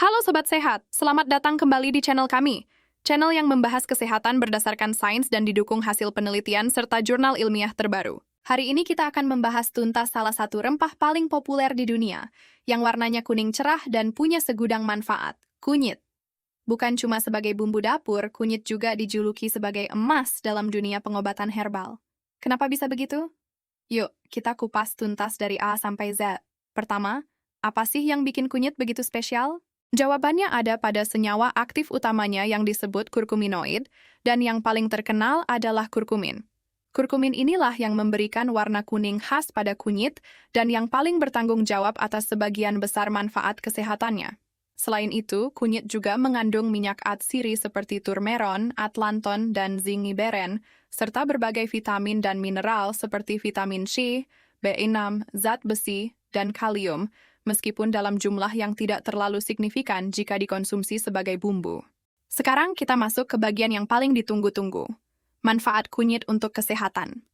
Halo Sobat Sehat, selamat datang kembali di channel kami. Channel yang membahas kesehatan berdasarkan sains dan didukung hasil penelitian serta jurnal ilmiah terbaru. Hari ini kita akan membahas tuntas salah satu rempah paling populer di dunia, yang warnanya kuning cerah dan punya segudang manfaat, kunyit. Bukan cuma sebagai bumbu dapur, kunyit juga dijuluki sebagai emas dalam dunia pengobatan herbal. Kenapa bisa begitu? Yuk, kita kupas tuntas dari A sampai Z. Pertama, apa sih yang bikin kunyit begitu spesial? Jawabannya ada pada senyawa aktif utamanya yang disebut kurkuminoid, dan yang paling terkenal adalah kurkumin. Kurkumin inilah yang memberikan warna kuning khas pada kunyit dan yang paling bertanggung jawab atas sebagian besar manfaat kesehatannya. Selain itu, kunyit juga mengandung minyak atsiri seperti turmeron, atlanton, dan zingiberen, serta berbagai vitamin dan mineral seperti vitamin C, B6, zat besi, dan kalium, meskipun dalam jumlah yang tidak terlalu signifikan jika dikonsumsi sebagai bumbu. Sekarang kita masuk ke bagian yang paling ditunggu-tunggu, manfaat kunyit untuk kesehatan.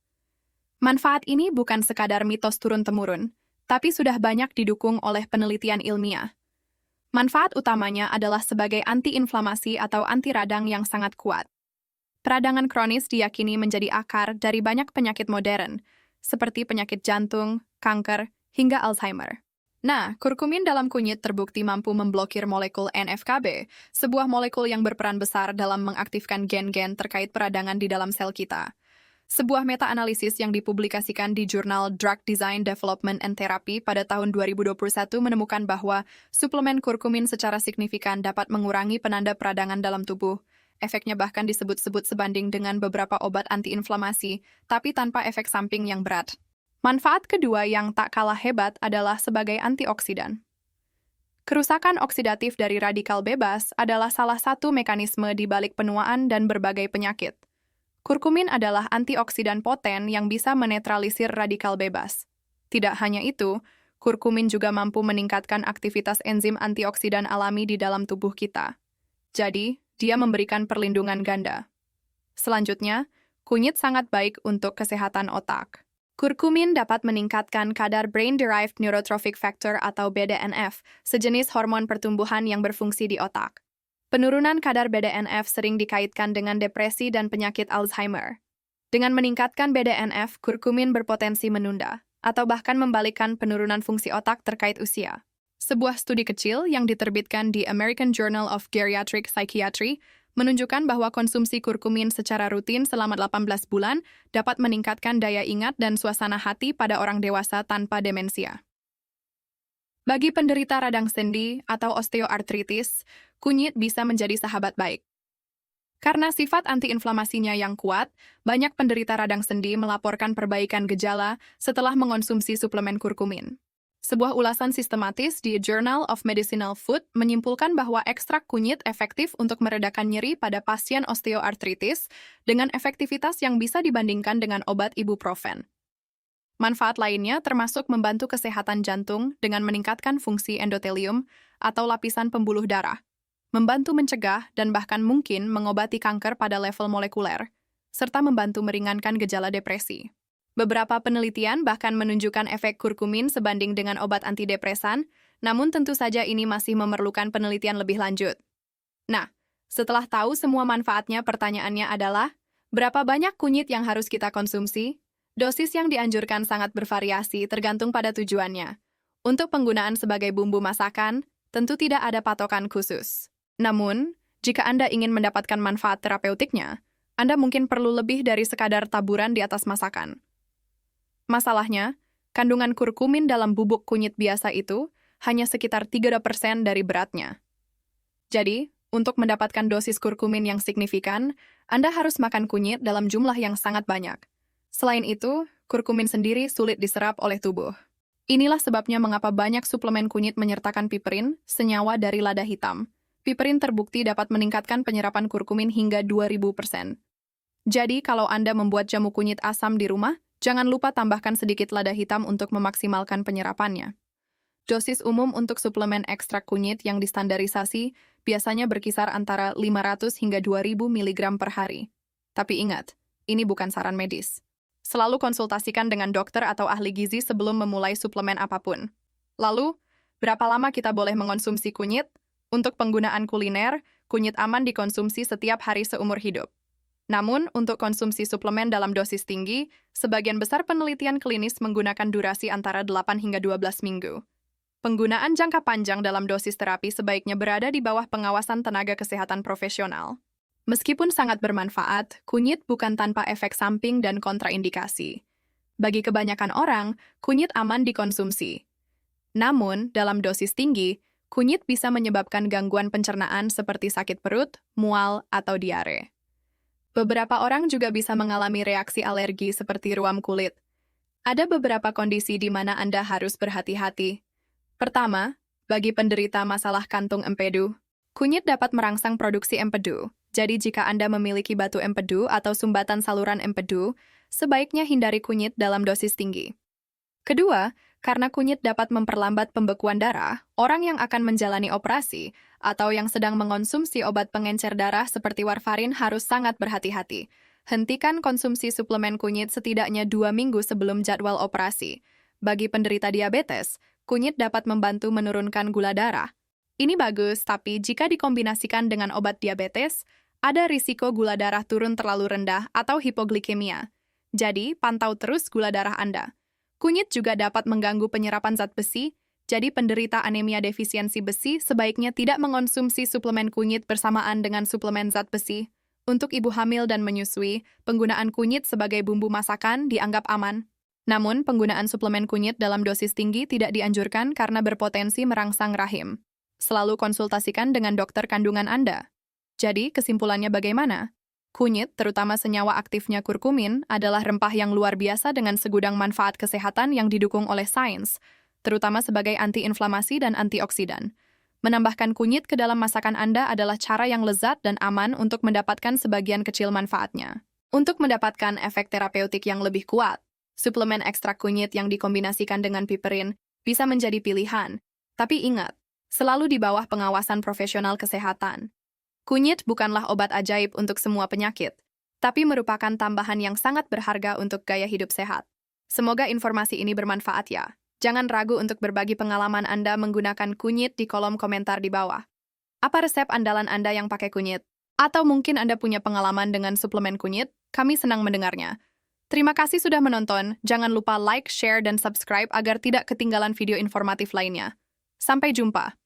Manfaat ini bukan sekadar mitos turun-temurun, tapi sudah banyak didukung oleh penelitian ilmiah. Manfaat utamanya adalah sebagai anti-inflamasi atau anti radang yang sangat kuat. Peradangan kronis diyakini menjadi akar dari banyak penyakit modern, seperti penyakit jantung, kanker, hingga Alzheimer. Nah, kurkumin dalam kunyit terbukti mampu memblokir molekul NF-kB, sebuah molekul yang berperan besar dalam mengaktifkan gen-gen terkait peradangan di dalam sel kita. Sebuah meta-analisis yang dipublikasikan di jurnal Drug Design Development and Therapy pada tahun 2021 menemukan bahwa suplemen kurkumin secara signifikan dapat mengurangi penanda peradangan dalam tubuh. Efeknya bahkan disebut-sebut sebanding dengan beberapa obat antiinflamasi, tapi tanpa efek samping yang berat. Manfaat kedua yang tak kalah hebat adalah sebagai antioksidan. Kerusakan oksidatif dari radikal bebas adalah salah satu mekanisme di balik penuaan dan berbagai penyakit. Kurkumin adalah antioksidan poten yang bisa menetralisir radikal bebas. Tidak hanya itu, kurkumin juga mampu meningkatkan aktivitas enzim antioksidan alami di dalam tubuh kita. Jadi, dia memberikan perlindungan ganda. Selanjutnya, kunyit sangat baik untuk kesehatan otak. Kurkumin dapat meningkatkan kadar Brain-Derived Neurotrophic Factor atau BDNF, sejenis hormon pertumbuhan yang berfungsi di otak. Penurunan kadar BDNF sering dikaitkan dengan depresi dan penyakit Alzheimer. Dengan meningkatkan BDNF, kurkumin berpotensi menunda, atau bahkan membalikkan penurunan fungsi otak terkait usia. Sebuah studi kecil yang diterbitkan di American Journal of Geriatric Psychiatry menunjukkan bahwa konsumsi kurkumin secara rutin selama 18 bulan dapat meningkatkan daya ingat dan suasana hati pada orang dewasa tanpa demensia. Bagi penderita radang sendi atau osteoartritis, kunyit bisa menjadi sahabat baik. Karena sifat antiinflamasinya yang kuat, banyak penderita radang sendi melaporkan perbaikan gejala setelah mengonsumsi suplemen kurkumin. Sebuah ulasan sistematis di Journal of Medicinal Food menyimpulkan bahwa ekstrak kunyit efektif untuk meredakan nyeri pada pasien osteoartritis dengan efektivitas yang bisa dibandingkan dengan obat ibuprofen. Manfaat lainnya termasuk membantu kesehatan jantung dengan meningkatkan fungsi endotelium atau lapisan pembuluh darah, membantu mencegah dan bahkan mungkin mengobati kanker pada level molekuler, serta membantu meringankan gejala depresi. Beberapa penelitian bahkan menunjukkan efek kurkumin sebanding dengan obat antidepresan, namun tentu saja ini masih memerlukan penelitian lebih lanjut. Nah, setelah tahu semua manfaatnya, pertanyaannya adalah, berapa banyak kunyit yang harus kita konsumsi? Dosis yang dianjurkan sangat bervariasi tergantung pada tujuannya. Untuk penggunaan sebagai bumbu masakan, tentu tidak ada patokan khusus. Namun, jika Anda ingin mendapatkan manfaat terapeutiknya, Anda mungkin perlu lebih dari sekadar taburan di atas masakan. Masalahnya, kandungan kurkumin dalam bubuk kunyit biasa itu hanya sekitar 3% dari beratnya. Jadi, untuk mendapatkan dosis kurkumin yang signifikan, Anda harus makan kunyit dalam jumlah yang sangat banyak. Selain itu, kurkumin sendiri sulit diserap oleh tubuh. Inilah sebabnya mengapa banyak suplemen kunyit menyertakan piperin, senyawa dari lada hitam. Piperin terbukti dapat meningkatkan penyerapan kurkumin hingga 2000%. Jadi, kalau Anda membuat jamu kunyit asam di rumah, jangan lupa tambahkan sedikit lada hitam untuk memaksimalkan penyerapannya. Dosis umum untuk suplemen ekstrak kunyit yang distandarisasi biasanya berkisar antara 500 hingga 2000 mg per hari. Tapi ingat, ini bukan saran medis. Selalu konsultasikan dengan dokter atau ahli gizi sebelum memulai suplemen apapun. Lalu, berapa lama kita boleh mengonsumsi kunyit? Untuk penggunaan kuliner, kunyit aman dikonsumsi setiap hari seumur hidup. Namun, untuk konsumsi suplemen dalam dosis tinggi, sebagian besar penelitian klinis menggunakan durasi antara 8 hingga 12 minggu. Penggunaan jangka panjang dalam dosis terapi sebaiknya berada di bawah pengawasan tenaga kesehatan profesional. Meskipun sangat bermanfaat, kunyit bukan tanpa efek samping dan kontraindikasi. Bagi kebanyakan orang, kunyit aman dikonsumsi. Namun, dalam dosis tinggi, kunyit bisa menyebabkan gangguan pencernaan seperti sakit perut, mual, atau diare. Beberapa orang juga bisa mengalami reaksi alergi seperti ruam kulit. Ada beberapa kondisi di mana Anda harus berhati-hati. Pertama, bagi penderita masalah kantung empedu, kunyit dapat merangsang produksi empedu. Jadi jika Anda memiliki batu empedu atau sumbatan saluran empedu, sebaiknya hindari kunyit dalam dosis tinggi. Kedua, karena kunyit dapat memperlambat pembekuan darah, orang yang akan menjalani operasi atau yang sedang mengonsumsi obat pengencer darah seperti warfarin harus sangat berhati-hati. Hentikan konsumsi suplemen kunyit setidaknya 2 minggu sebelum jadwal operasi. Bagi penderita diabetes, kunyit dapat membantu menurunkan gula darah. Ini bagus, tapi jika dikombinasikan dengan obat diabetes, ada risiko gula darah turun terlalu rendah atau hipoglikemia. Jadi, pantau terus gula darah Anda. Kunyit juga dapat mengganggu penyerapan zat besi, jadi penderita anemia defisiensi besi sebaiknya tidak mengonsumsi suplemen kunyit bersamaan dengan suplemen zat besi. Untuk ibu hamil dan menyusui, penggunaan kunyit sebagai bumbu masakan dianggap aman. Namun, penggunaan suplemen kunyit dalam dosis tinggi tidak dianjurkan karena berpotensi merangsang rahim. Selalu konsultasikan dengan dokter kandungan Anda. Jadi, kesimpulannya bagaimana? Kunyit, terutama senyawa aktifnya kurkumin, adalah rempah yang luar biasa dengan segudang manfaat kesehatan yang didukung oleh sains, terutama sebagai antiinflamasi dan antioksidan. Menambahkan kunyit ke dalam masakan Anda adalah cara yang lezat dan aman untuk mendapatkan sebagian kecil manfaatnya. Untuk mendapatkan efek terapeutik yang lebih kuat, suplemen ekstrak kunyit yang dikombinasikan dengan piperin bisa menjadi pilihan. Tapi ingat, selalu di bawah pengawasan profesional kesehatan. Kunyit bukanlah obat ajaib untuk semua penyakit, tapi merupakan tambahan yang sangat berharga untuk gaya hidup sehat. Semoga informasi ini bermanfaat ya. Jangan ragu untuk berbagi pengalaman Anda menggunakan kunyit di kolom komentar di bawah. Apa resep andalan Anda yang pakai kunyit? Atau mungkin Anda punya pengalaman dengan suplemen kunyit? Kami senang mendengarnya. Terima kasih sudah menonton. Jangan lupa like, share, dan subscribe agar tidak ketinggalan video informatif lainnya. Sampai jumpa.